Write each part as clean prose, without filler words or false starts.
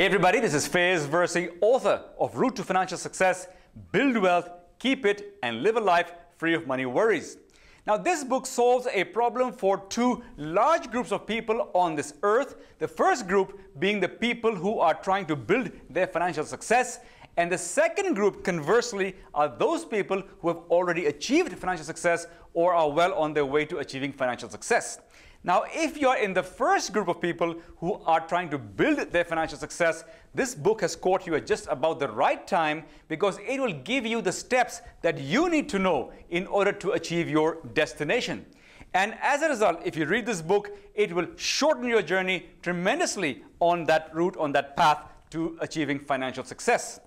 Hey everybody, this is Faiz Versi, author of Route to Financial Success, Build Wealth, Keep It, and Live a Life Free of Money Worries. Now this book solves a problem for two large groups of people on this earth. The first group being the people who are trying to build their financial success, and the second group, conversely, are those people who have already achieved financial success or are well on their way to achieving financial success. Now, if you're in the first group of people who are trying to build their financial success, this book has caught you at just about the right time, because it will give you the steps that you need to know in order to achieve your destination. And as a result, if you read this book, it will shorten your journey tremendously on that route, on that path to achieving financial success.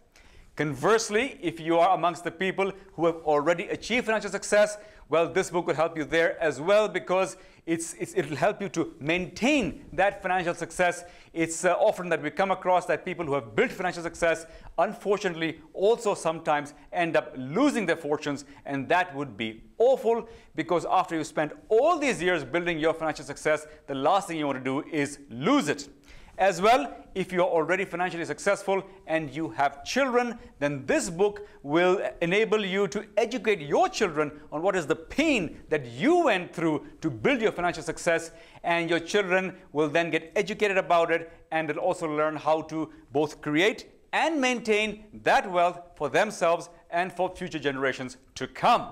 Conversely, if you are amongst the people who have already achieved financial success, well, this book will help you there as well, because it will help you to maintain that financial success. It's often that we come across that people who have built financial success, unfortunately, also sometimes end up losing their fortunes, and that would be awful, because after you spent all these years building your financial success, the last thing you want to do is lose it. As well, if you're already financially successful and you have children, then this book will enable you to educate your children on what is the pain that you went through to build your financial success, and your children will then get educated about it, and they'll also learn how to both create and maintain that wealth for themselves and for future generations to come.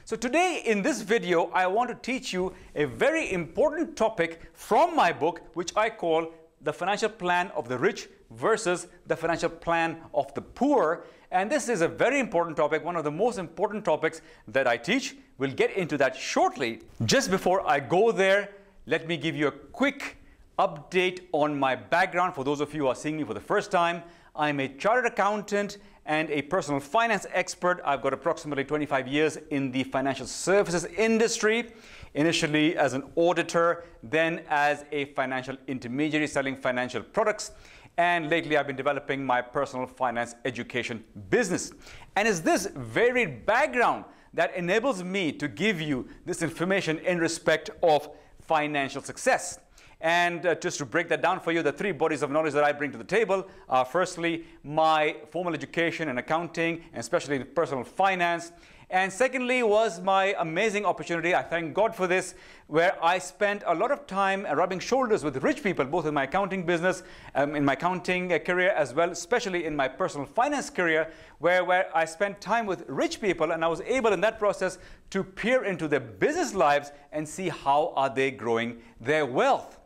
So today in this video, I want to teach you a very important topic from my book, which I call the financial plan of the rich versus the financial plan of the poor. And this is a very important topic, one of the most important topics that I teach. We'll get into that shortly. Just before I go there, let me give you a quick update on my background. For those of you who are seeing me for the first time, I'm a chartered accountant and a personal finance expert. I've got approximately 25 years in the financial services industry, initially as an auditor, then as a financial intermediary selling financial products, and lately I've been developing my personal finance education business. And it's this varied background that enables me to give you this information in respect of financial success. And just to break that down for you, the three bodies of knowledge that I bring to the table are firstly my formal education in accounting, and especially in personal finance. And secondly was my amazing opportunity, I thank God for this, where I spent a lot of time rubbing shoulders with rich people, both in my accounting business, in my accounting career, as well, especially in my personal finance career, where I spent time with rich people, and I was able in that process to peer into their business lives and see how are they growing their wealth.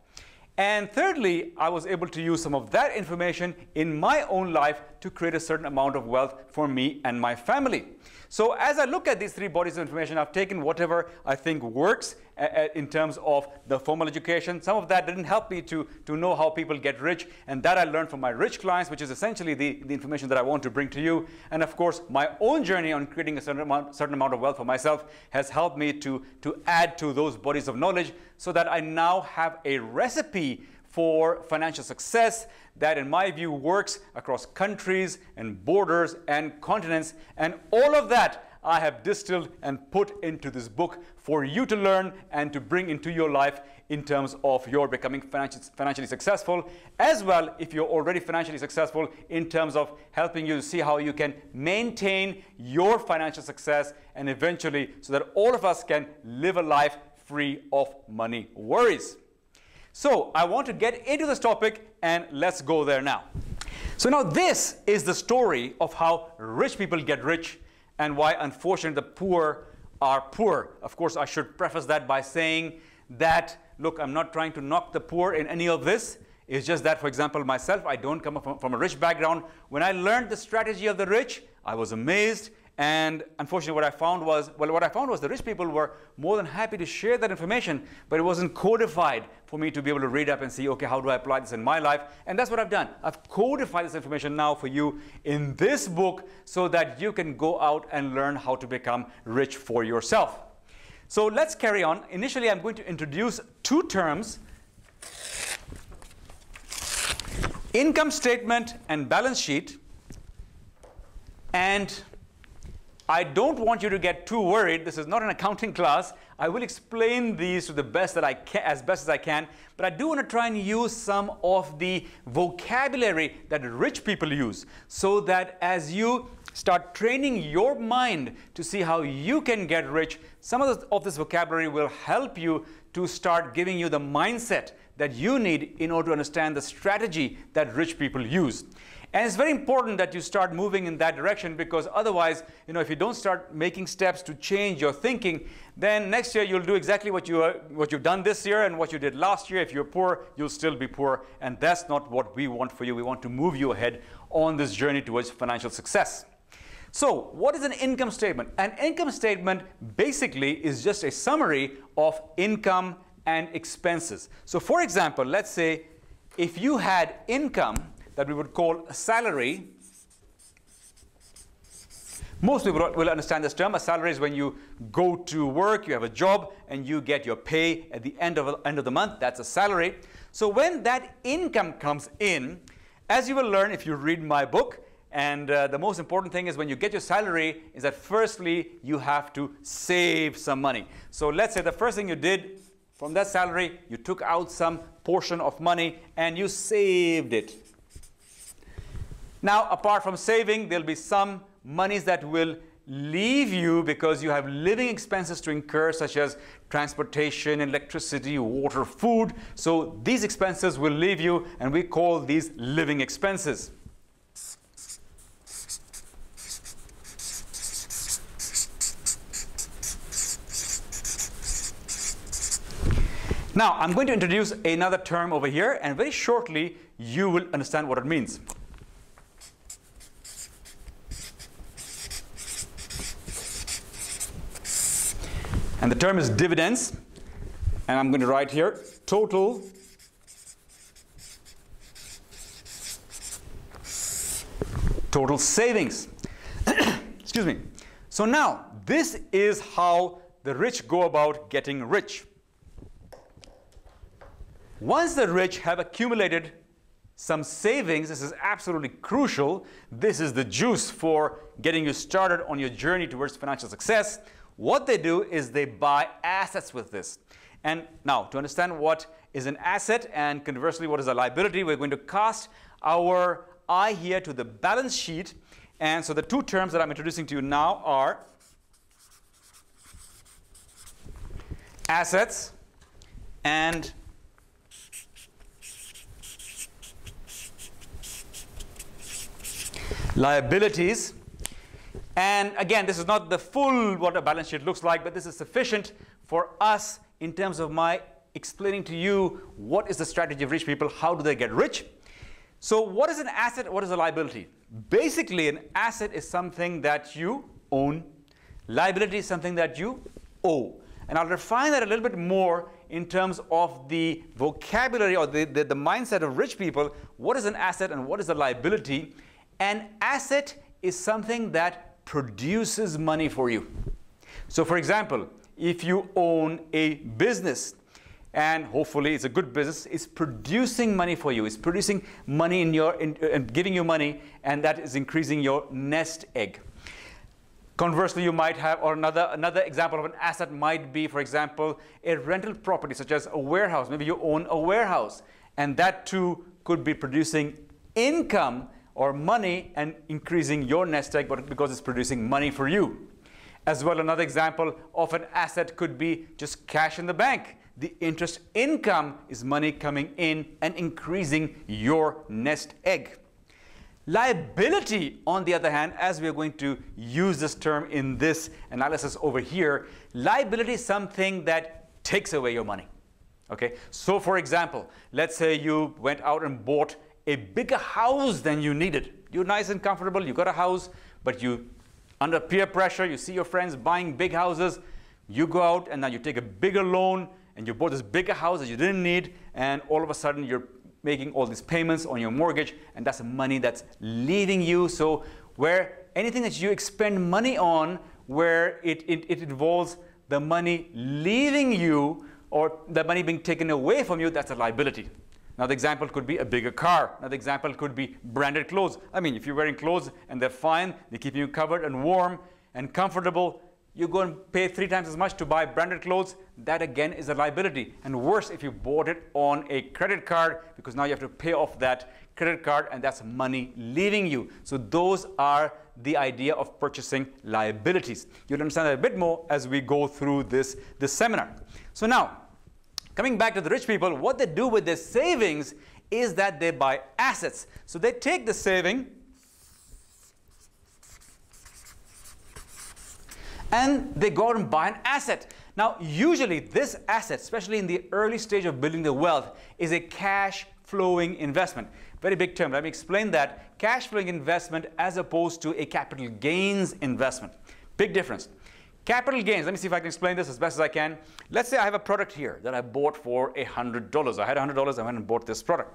And thirdly, I was able to use some of that information in my own life to create a certain amount of wealth for me and my family. So as I look at these three bodies of information, I've taken whatever I think works in terms of the formal education. Some of that didn't help me to know how people get rich, and that I learned from my rich clients, which is essentially the information that I want to bring to you. And of course, my own journey on creating a certain amount of wealth for myself has helped me to add to those bodies of knowledge, so that I now have a recipe for financial success that, in my view, works across countries and borders and continents. And all of that I have distilled and put into this book for you to learn and to bring into your life in terms of your becoming financially successful, as well if you're already financially successful, in terms of helping you to see how you can maintain your financial success, and eventually so that all of us can live a life free of money worries. So I want to get into this topic, and let's go there now. So now this is the story of how rich people get rich and why, unfortunately, the poor are poor. Of course, I should preface that by saying that, look, I'm not trying to knock the poor in any of this. It's just that, for example, myself, I don't come from a rich background. When I learned the strategy of the rich, I was amazed. And unfortunately, what I found was the rich people were more than happy to share that information, but it wasn't codified for me to be able to read up and see, okay, how do I apply this in my life? And that's what I've done. I've codified this information now for you in this book, so that you can go out and learn how to become rich for yourself. So let's carry on. Initially, I'm going to introduce two terms: income statement and balance sheet, and I don't want you to get too worried. This is not an accounting class. I will explain these to the best that I can, as best as I can, but I do want to try and use some of the vocabulary that rich people use, so that as you start training your mind to see how you can get rich, some of this vocabulary will help you to start giving you the mindset that you need in order to understand the strategy that rich people use. And it's very important that you start moving in that direction, because otherwise, if you don't start making steps to change your thinking, then next year you'll do exactly what you've done this year and what you did last year. If you're poor, you'll still be poor, and that's not what we want for you. We want to move you ahead on this journey towards financial success. So, what is an income statement? An income statement basically is just a summary of income and expenses. So, for example, let's say if you had income that we would call a salary. Most people will understand this term. A salary is when you go to work, you have a job, and you get your pay at the end of the month. That's a salary. So when that income comes in, as you will learn if you read my book, and the most important thing is when you get your salary is that firstly you have to save some money. So let's say the first thing you did from that salary, you took out some portion of money and you saved it. Now, apart from saving, there'll be some monies that will leave you because you have living expenses to incur, such as transportation, electricity, water, food. So these expenses will leave you, and we call these living expenses. Now, I'm going to introduce another term over here, and very shortly you will understand what it means. And the term is dividends, and I'm going to write here total savings. Excuse me. So now, this is how the rich go about getting rich. Once the rich have accumulated some savings, this is absolutely crucial. This is the juice for getting you started on your journey towards financial success. What they do is they buy assets with this. And now, to understand what is an asset and conversely what is a liability, we're going to cast our eye here to the balance sheet. And so the two terms that I'm introducing to you now are assets and liabilities. And again, this is not the full what a balance sheet looks like, but this is sufficient for us in terms of my explaining to you what is the strategy of rich people, how do they get rich. So what is an asset, what is a liability? Basically, an asset is something that you own. Liability is something that you owe. And I'll refine that a little bit more in terms of the vocabulary or the mindset of rich people. What is an asset and what is a liability? An asset is something that produces money for you. So for example, if you own a business, and hopefully it's a good business, it's producing money for you, it's producing money and giving you money, and that is increasing your nest egg. Conversely, you might have, or another example of an asset might be, for example, a rental property such as a warehouse. Maybe you own a warehouse, and that too could be producing income or money and increasing your nest egg, but because it's producing money for you. As well, another example of an asset could be just cash in the bank. The interest income is money coming in and increasing your nest egg. Liability, on the other hand, as we are going to use this term in this analysis over here, liability is something that takes away your money. Okay? So for example, let's say you went out and bought a bigger house than you needed. You're nice and comfortable, you got a house, but you, under peer pressure, you see your friends buying big houses, you go out and now you take a bigger loan and you bought this bigger house that you didn't need, and all of a sudden you're making all these payments on your mortgage, and that's money that's leaving you. So where anything that you expend money on, where it involves the money leaving you or the money being taken away from you, that's a liability. Another example could be a bigger car. Another example could be branded clothes. I mean, if you're wearing clothes and they're fine, they keep you covered and warm, and comfortable, you go and pay 3 times as much to buy branded clothes. That again is a liability. And worse if you bought it on a credit card, because now you have to pay off that credit card, and that's money leaving you. So those are the idea of purchasing liabilities. You'll understand that a bit more as we go through this seminar. So now, coming back to the rich people, what they do with their savings is that they buy assets. So they take the saving and they go out and buy an asset. Now, usually this asset, especially in the early stage of building the wealth, is a cash flowing investment. Very big term. Let me explain that. Cash flowing investment as opposed to a capital gains investment. Big difference. Capital gains, let me see if I can explain this as best as I can. Let's say I have a product here that I bought for $100. I had $100, I went and bought this product.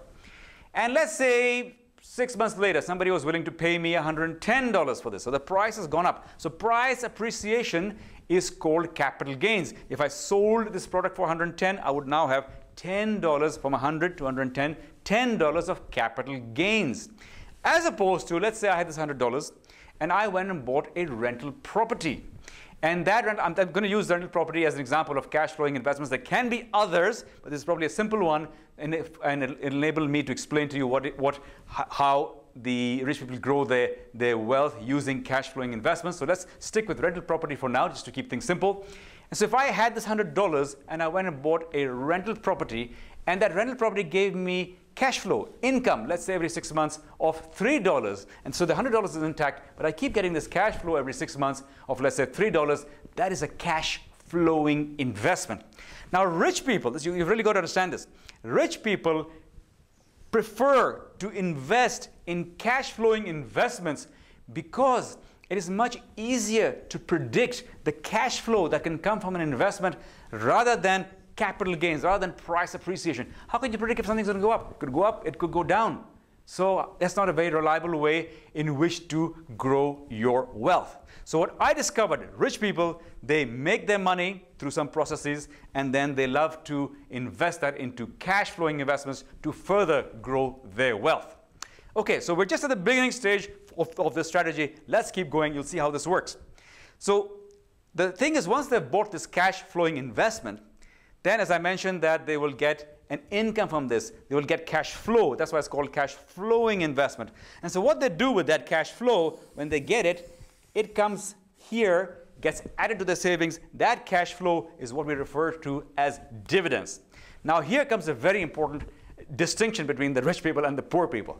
And let's say 6 months later, somebody was willing to pay me $110 for this. So the price has gone up. So price appreciation is called capital gains. If I sold this product for $110, I would now have $10 from $100 to $110, $10 of capital gains. As opposed to, let's say I had this $100 and I went and bought a rental property. And that I'm going to use rental property as an example of cash flowing investments. There can be others, but this is probably a simple one, and it'll enable me to explain to you how the rich people grow their wealth using cash flowing investments. So let's stick with rental property for now, just to keep things simple. And so if I had this $100 and I went and bought a rental property, and that rental property gave me cash flow, income, let's say every 6 months of $3. And so the $100 is intact, but I keep getting this cash flow every 6 months of, let's say, $3. That is a cash flowing investment. Now, rich people, you've really got to understand this. Rich people prefer to invest in cash flowing investments because it is much easier to predict the cash flow that can come from an investment rather than capital gains, rather than price appreciation. How can you predict if something's going to go up? It could go up, it could go down. So that's not a very reliable way in which to grow your wealth. So what I discovered, rich people, they make their money through some processes, and then they love to invest that into cash flowing investments to further grow their wealth. Okay, so we're just at the beginning stage of this strategy. Let's keep going. You'll see how this works. So the thing is, once they've bought this cash flowing investment, then, as I mentioned, that they will get an income from this. They will get cash flow. That's why it's called cash flowing investment. And so what they do with that cash flow, when they get it, it comes here, gets added to their savings. That cash flow is what we refer to as dividends. Now, here comes a very important distinction between the rich people and the poor people.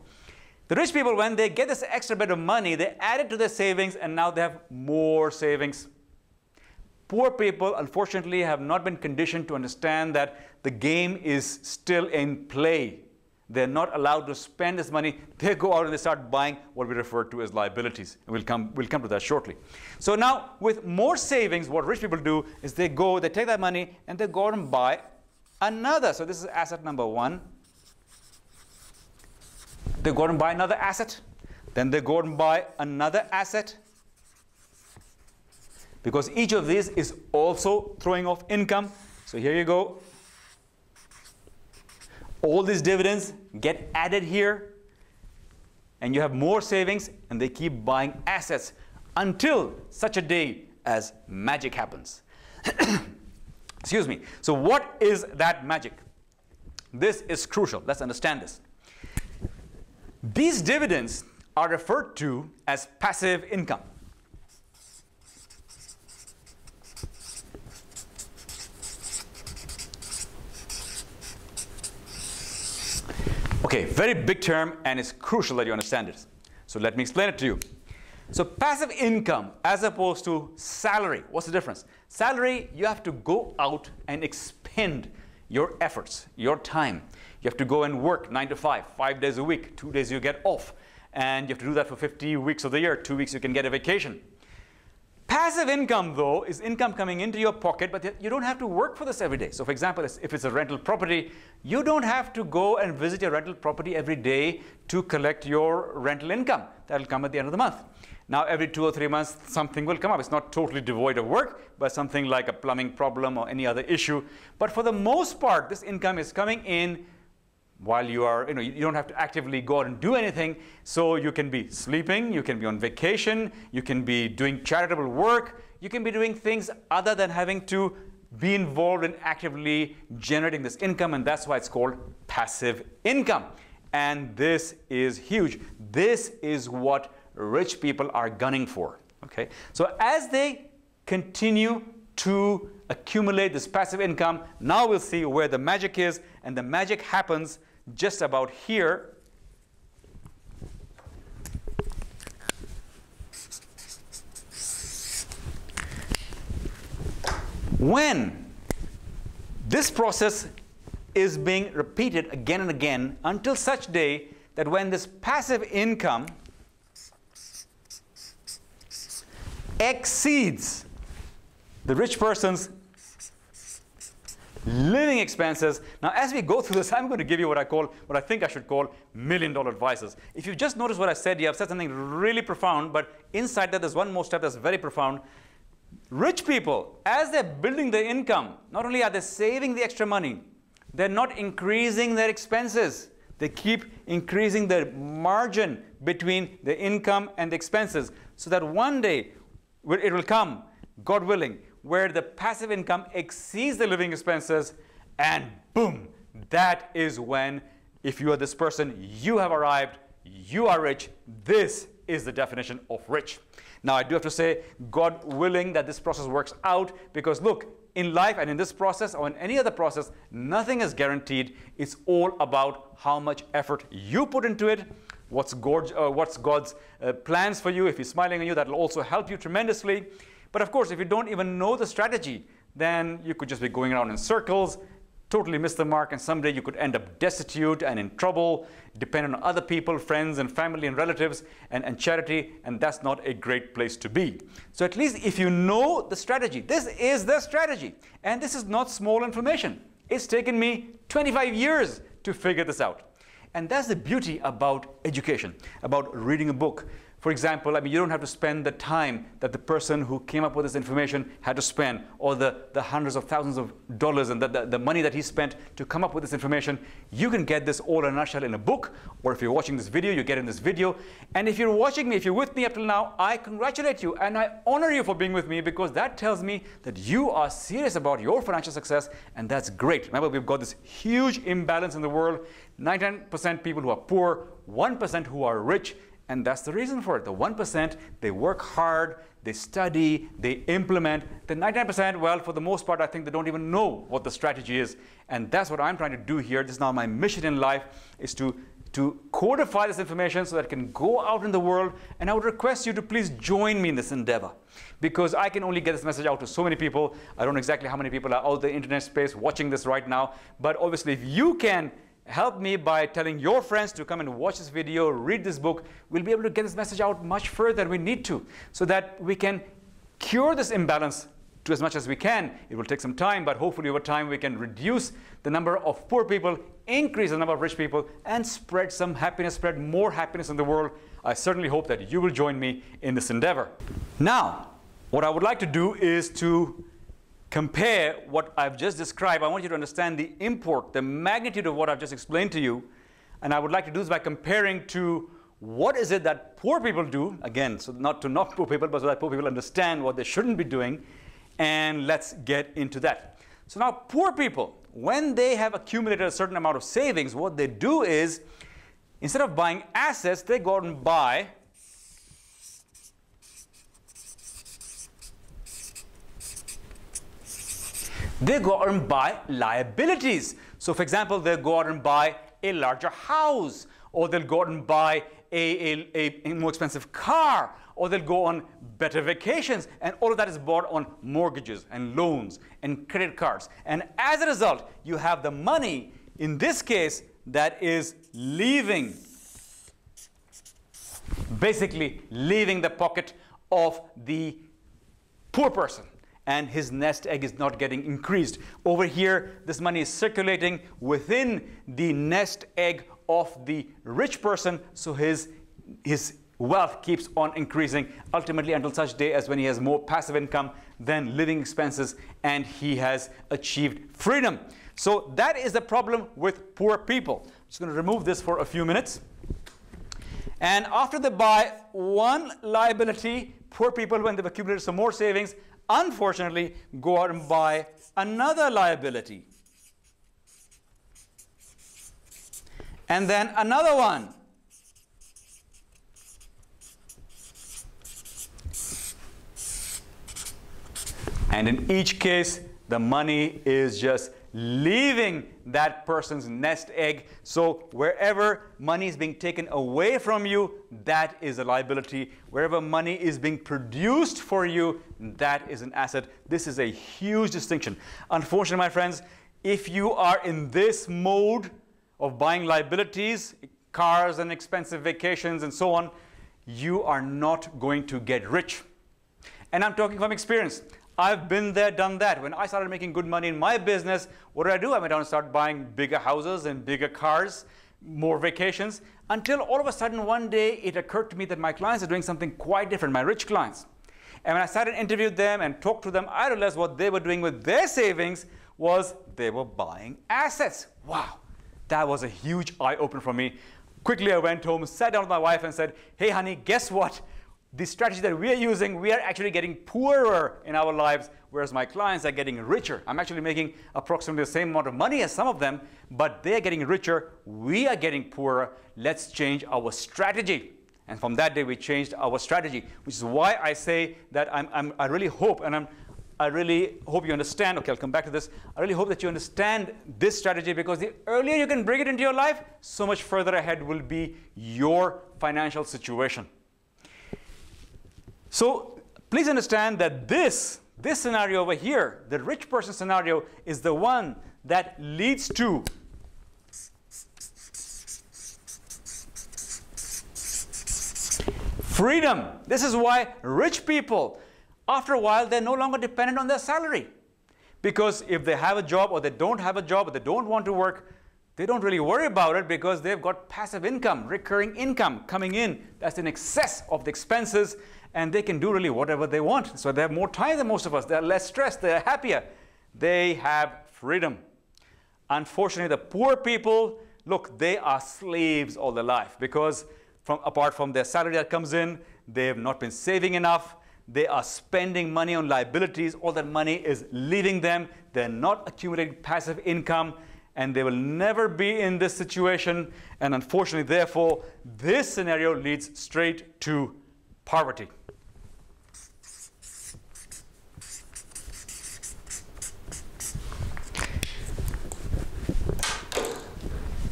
The rich people, when they get this extra bit of money, they add it to their savings, and now they have more savings. Poor people, unfortunately, have not been conditioned to understand that the game is still in play. They're not allowed to spend this money. They go out and they start buying what we refer to as liabilities. And we'll come to that shortly. So now, with more savings, what rich people do is they take that money and they go out and buy another. So this is asset number one. They go out and buy another asset. Then they go out and buy another asset. Because each of these is also throwing off income. So here you go. All these dividends get added here. And you have more savings, and they keep buying assets until such a day as magic happens. Excuse me. So what is that magic? This is crucial. Let's understand this. These dividends are referred to as passive income. Okay, very big term, and it's crucial that you understand it. So let me explain it to you. So passive income as opposed to salary, what's the difference? Salary, you have to go out and expend your efforts, your time. You have to go and work 9 to 5, 5 days a week, 2 days you get off. And you have to do that for 50 weeks of the year, 2 weeks you can get a vacation. Passive income, though, is income coming into your pocket, but you don't have to work for this every day. So, for example, if it's a rental property, you don't have to go and visit your rental property every day to collect your rental income. That'll come at the end of the month. Now, every 2 or 3 months, something will come up. It's not totally devoid of work, but something like a plumbing problem or any other issue. But for the most part, this income is coming in while you are, you don't have to actively go out and do anything. So you can be sleeping, you can be on vacation, you can be doing charitable work, you can be doing things other than having to be involved in actively generating this income, and that's why it's called passive income. And this is huge. This is what rich people are gunning for. Okay? So as they continue to accumulate this passive income, now we'll see where the magic is, and the magic happens just about here. When this process is being repeated again and again until such day that when this passive income exceeds the rich person's living expenses. Now, as we go through this, I'm going to give you what I think I should call million-dollar advices. If you just notice what I said here, I've said something really profound, but inside that there's one more step that's very profound. Rich people, as they're building their income, not only are they saving the extra money, they're not increasing their expenses. They keep increasing the margin between the income and the expenses, so that one day it will come, God willing, where the passive income exceeds the living expenses, and boom, that is when, if you are this person, you have arrived, you are rich. This is the definition of rich. Now, I do have to say, God willing, that this process works out, because look, in life and in this process or in any other process, nothing is guaranteed. It's all about how much effort you put into it, what's God's plans for you. If He's smiling on you, that will also help you tremendously. But of course, if you don't even know the strategy, then you could just be going around in circles, totally miss the mark, and someday you could end up destitute and in trouble, dependent on other people, friends and family and relatives and charity, and that's not a great place to be. So at least if you know the strategy, this is the strategy, and this is not small information. It's taken me 25 years to figure this out. And that's the beauty about education, about reading a book. For example, you don't have to spend the time that the person who came up with this information had to spend, or the hundreds of thousands of dollars and the money that he spent to come up with this information. You can get this all in a nutshell in a book, or if you're watching this video, you get in this video. And if you're watching me, if you're with me up till now, I congratulate you and I honor you for being with me, because that tells me that you are serious about your financial success, and that's great. Remember, we've got this huge imbalance in the world. 99% people who are poor, 1% who are rich. And that's the reason for it. The 1%, they work hard, they study, they implement. The 99%, well, for the most part, I think they don't even know what the strategy is. And that's what I'm trying to do here. This is now my mission in life, is to codify this information so that it can go out in the world. And I would request you to please join me in this endeavor, because I can only get this message out to so many people. I don't know exactly how many people are out there in the internet space watching this right now. But obviously, if you can help me by telling your friends to come and watch this video, read this book, we'll be able to get this message out much further than we need to, so that we can cure this imbalance to as much as we can. It will take some time, but hopefully over time we can reduce the number of poor people, increase the number of rich people, and spread some happiness, spread more happiness in the world. I certainly hope that you will join me in this endeavor. Now, what I would like to do is to compare what I've just described. I want you to understand the import, the magnitude of what I've just explained to you. And I would like to do this by comparing to what is it that poor people do. Again, so not poor people, but so that poor people understand what they shouldn't be doing. And let's get into that. So now, poor people, when they have accumulated a certain amount of savings, what they do is, instead of buying assets, they go out and buy liabilities. So for example, they'll go out and buy a larger house, or they'll go out and buy a more expensive car, or they'll go on better vacations, and all of that is bought on mortgages and loans and credit cards. And as a result, you have the money, in this case, that is basically leaving the pocket of the poor person, and his nest egg is not getting increased. Over here, this money is circulating within the nest egg of the rich person, so his wealth keeps on increasing, ultimately until such day as when he has more passive income than living expenses, and he has achieved freedom. So that is the problem with poor people. just going to remove this for a few minutes. And after they buy one liability, poor people, when they've accumulated some more savings, unfortunately, go out and buy another liability. And then another one. And in each case, the money is just leaving that person's nest egg. So wherever money is being taken away from you, that is a liability. Wherever money is being produced for you, that is an asset. This is a huge distinction. Unfortunately, my friends, if you are in this mode of buying liabilities, cars and expensive vacations and so on, you are not going to get rich. And I'm talking from experience. I've been there, done that. When I started making good money in my business, what did I do? I went out and started buying bigger houses and bigger cars, more vacations, until all of a sudden one day it occurred to me that my clients are doing something quite different, my rich clients. And when I started interviewing them and talked to them, I realized what they were doing with their savings was they were buying assets. Wow, that was a huge eye-opener for me. Quickly I went home, sat down with my wife and said, hey honey, guess what? The strategy that we are using, we are actually getting poorer in our lives, whereas my clients are getting richer. I'm actually making approximately the same amount of money as some of them, but they're getting richer. We are getting poorer. Let's change our strategy. And from that day, we changed our strategy, which is why I say that I really hope, and I really hope you understand. Okay, I'll come back to this. I really hope that you understand this strategy, because the earlier you can bring it into your life, so much further ahead will be your financial situation. So please understand that this scenario over here, the rich person scenario, is the one that leads to freedom. This is why rich people, after a while, they're no longer dependent on their salary. Because if they have a job or they don't have a job or they don't want to work, they don't really worry about it because they've got passive income, recurring income coming in. That's in excess of the expenses. And they can do really whatever they want. So they have more time than most of us. They're less stressed. They're happier. They have freedom. Unfortunately, the poor people, look, they are slaves all their life, because apart from their salary that comes in, they have not been saving enough. They are spending money on liabilities. All that money is leaving them. They're not accumulating passive income, and they will never be in this situation. And unfortunately, therefore, this scenario leads straight to poverty.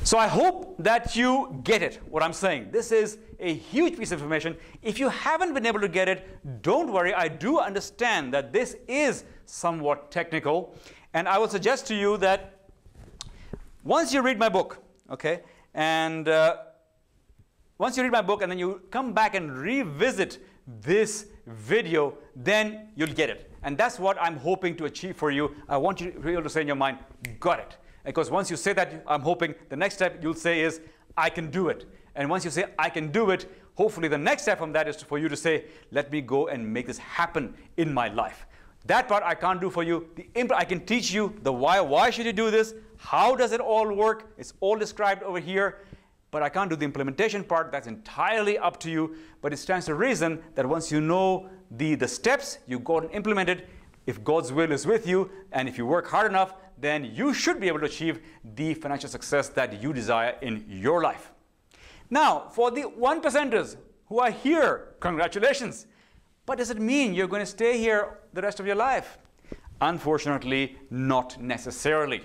So I hope that you get it, what I'm saying. This is a huge piece of information. If you haven't been able to get it, don't worry. I do understand that this is somewhat technical. And I will suggest to you that once you read my book, okay, and once you read my book and then you come back and revisit this video, then you'll get it. And that's what I'm hoping to achieve for you. I want you to be able to say in your mind, got it. Because once you say that, I'm hoping the next step you'll say is, I can do it. And once you say, I can do it, hopefully the next step from that is for you to say, let me go and make this happen in my life. That part I can't do for you. I can teach you the why. Why should you do this? How does it all work? It's all described over here. But I can't do the implementation part. That's entirely up to you. But it stands to reason that once you know the steps, you go and implement it. If God's will is with you, and if you work hard enough, then you should be able to achieve the financial success that you desire in your life. Now, for the 1%ers who are here, congratulations. But does it mean you're going to stay here the rest of your life? Unfortunately, not necessarily.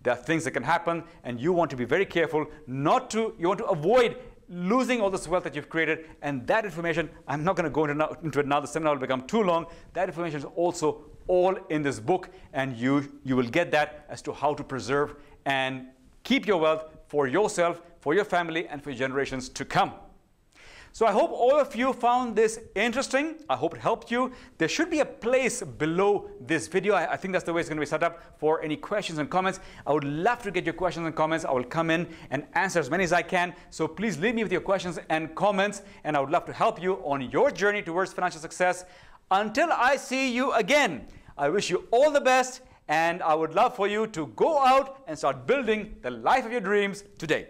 There are things that can happen, and you want to be very careful not to, you want to avoid losing all this wealth that you've created. And that information, I'm not going to go into it now, the seminar will become too long. That information is also all in this book, and you will get that as to how to preserve and keep your wealth for yourself, for your family, and for generations to come. So I hope all of you found this interesting. I hope it helped you. There should be a place below this video. I think that's the way it's going to be set up for any questions and comments. I would love to get your questions and comments. I will come in and answer as many as I can. So please leave me with your questions and comments, and I would love to help you on your journey towards financial success. Until I see you again, I wish you all the best, and I would love for you to go out and start building the life of your dreams today.